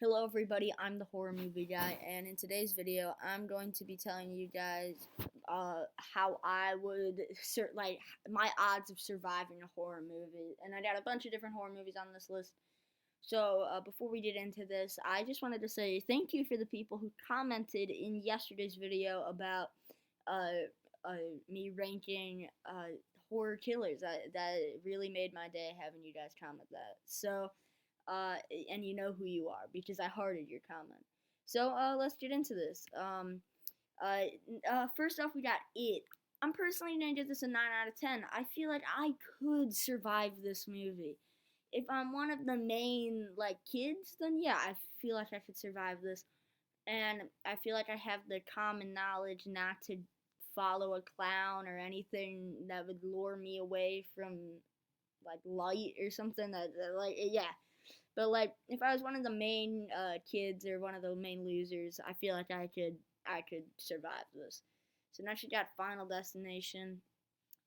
Hello everybody, I'm the horror movie guy, and in today's video I'm going to be telling you guys how I would like my odds of surviving a horror movie. And I got a bunch of different horror movies on this list. So before we get into this, I just wanted to say thank you for the people who commented in yesterday's video about uh, uh, me ranking horror killers. That really made my day having you guys comment that. So uh, and you know who you are because I hearted your comment. So let's get into this. First off, we got It. I'm personally gonna give this a 9 out of 10. I feel like I could survive this movie. If I'm one of the main like kids, then yeah, I feel like I could survive this. And I feel like I have the common knowledge not to follow a clown or anything that would lure me away from like light or something that like yeah. But like, if I was one of the main kids or one of the main losers, I feel like I could survive this. So next you got Final Destination.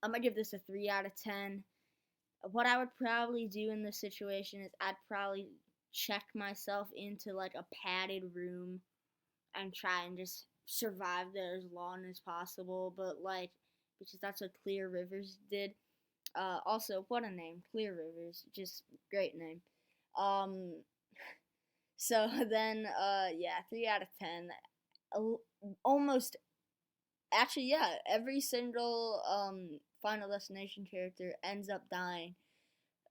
I'm gonna give this a 3 out of 10. What I would probably do in this situation is I'd probably check myself into like a padded room and try and just survive there as long as possible. But like, because that's what Clear Rivers did. Also, what a name, Clear Rivers, just great name. Um, So then, yeah, 3 out of 10. Almost, actually, yeah, every single Final Destination character ends up dying,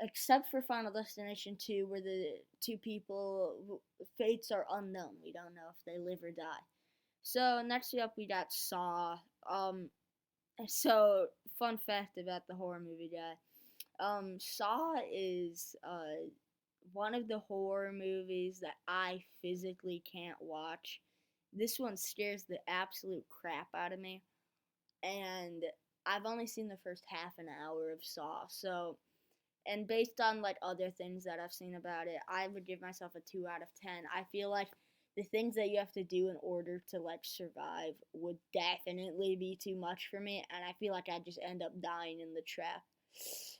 except for Final Destination 2, where the two people fates are unknown. We don't know if they live or die. So next up, we got Saw. So fun fact about the horror movie guy. Saw is one of the horror movies that I physically can't watch. This one scares the absolute crap out of me, and I've only seen the first half an hour of Saw. So, and based on like other things that I've seen about it, I would give myself a 2 out of 10. I feel like the things that you have to do in order to like survive would definitely be too much for me, and I feel like I'd just end up dying in the trap.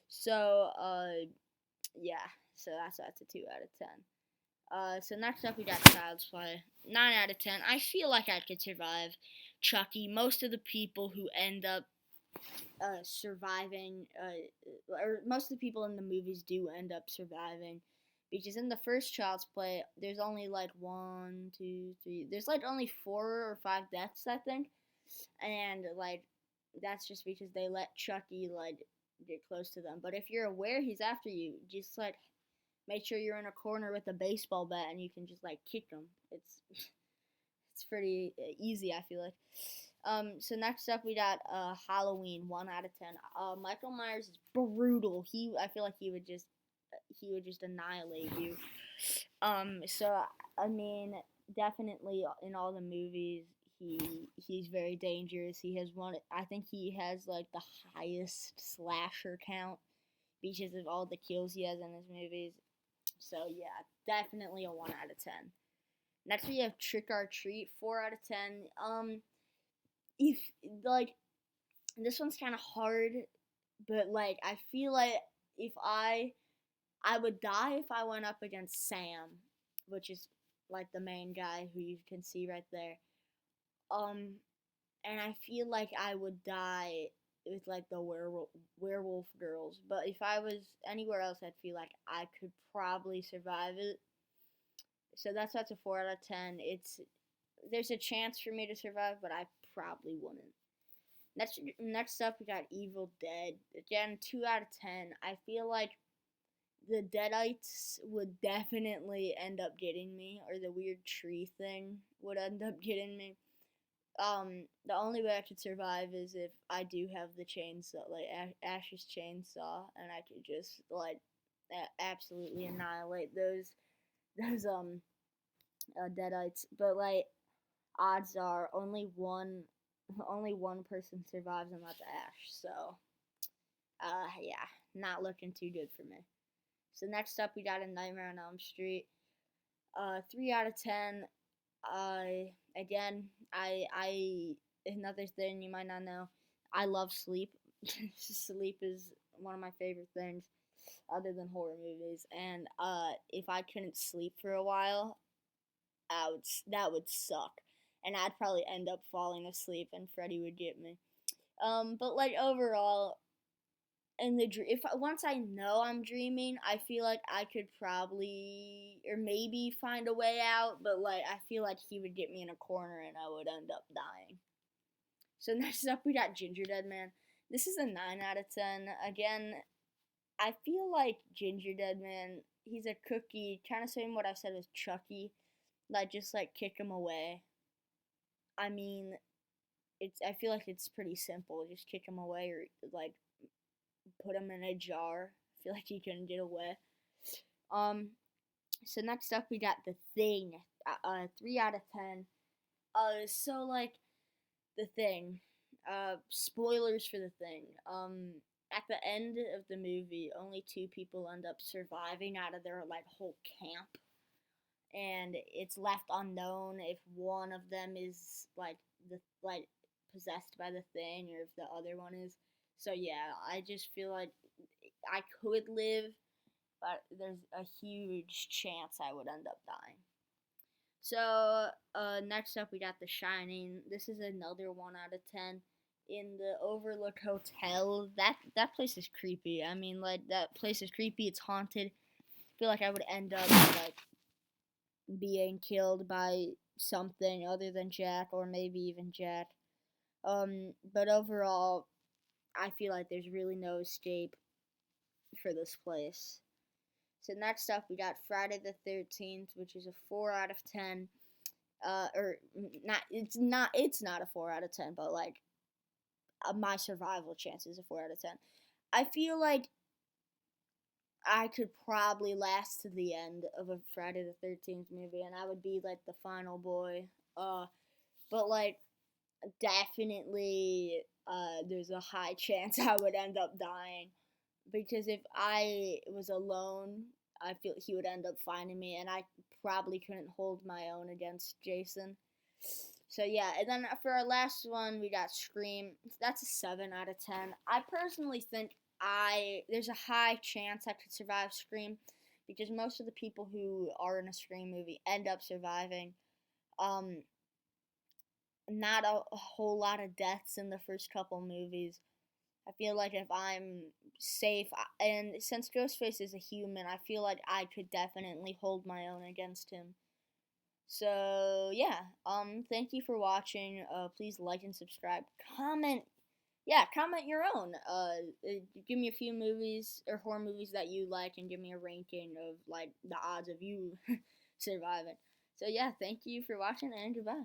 So, yeah, so that's a 2 out of 10. So next up we got Child's Play. 9 out of 10. I feel like I could survive Chucky. Most of the people who end up surviving, or most of the people in the movies do end up surviving, because in the first Child's Play, there's only like one, two, three. There's like only 4 or 5 deaths, I think, and like that's just because they let Chucky like get close to them. But if you're aware he's after you, just like make sure you're in a corner with a baseball bat and you can just like kick him. It's pretty easy, I feel like. So next up we got Halloween, 1 out of 10. Michael Myers is brutal. I feel like he would just annihilate you. So I mean, definitely in all the movies, he's very dangerous. He has one. I think he has like the highest slasher count because of all the kills he has in his movies. So yeah, definitely a 1 out of 10. Next we have Trick or Treat, 4 out of 10. If like this one's kind of hard, but like I feel like if I would die if I went up against Sam, which is like the main guy who you can see right there. Um, and I feel like I would die with like the werewolf girls. But if I was anywhere else, I'd feel like I could probably survive it. So that's a 4 out of 10. There's a chance for me to survive, but I probably wouldn't. Next up, we got Evil Dead. Again, 2 out of 10. I feel like the Deadites would definitely end up getting me, or the weird tree thing would end up getting me. The only way I could survive is if I do have the chainsaw, like Ash's chainsaw, and I could just like absolutely annihilate those deadites. But like odds are only one person survives, and that's Ash. So yeah, not looking too good for me. So next up we got A Nightmare on Elm Street. 3 out of 10. Again, I another thing you might not know. I love sleep. Sleep is one of my favorite things, other than horror movies. And if I couldn't sleep for a while, that would suck, and I'd probably end up falling asleep, and Freddy would get me. But like overall, in the dream, if once I know I'm dreaming, I feel like I could probably or maybe find a way out. But like I feel like he would get me in a corner, and I would end up dying. So next up, we got Ginger Dead Man. This is a 9 out of 10. Again, I feel like Ginger Dead Man. He's a cookie, kind of same what I said with Chucky. Like just like kick him away. I mean, it's. I feel like it's pretty simple. Just kick him away, or like put him in a jar. I feel like he couldn't get away. Um. So next up, we got The Thing. 3 out of 10. So like The Thing. Spoilers for The Thing. At the end of the movie, only 2 people end up surviving out of their like whole camp, and it's left unknown if one of them is like possessed by the thing or if the other one is. So yeah, I just feel like I could live, but there's a huge chance I would end up dying. So next up we got The Shining. This is another 1 out of 10. In the Overlook Hotel, that place is creepy. I mean, like that place is creepy. It's haunted. I feel like I would end up like being killed by something other than Jack, or maybe even Jack. But overall, I feel like there's really no escape for this place. So next up, we got Friday the 13th, which is a 4 out of 10. Or not? It's not a 4 out of 10, but like my survival chance is a 4 out of 10. I feel like I could probably last to the end of a Friday the 13th movie, and I would be like the final boy. But like definitely, there's a high chance I would end up dying, because if I was alone, I feel he would end up finding me, and I probably couldn't hold my own against Jason. So yeah, and then for our last one, we got Scream. That's a 7 out of 10. I personally think there's a high chance I could survive Scream, because most of the people who are in a Scream movie end up surviving. Um, Not a whole lot of deaths in the first couple movies. I feel like if I'm safe, and since Ghostface is a human, I feel like I could definitely hold my own against him. So yeah, thank you for watching. Please like and subscribe. Comment, yeah, comment your own. Give me a few movies or horror movies that you like, and give me a ranking of like the odds of you surviving. So yeah, thank you for watching, and goodbye.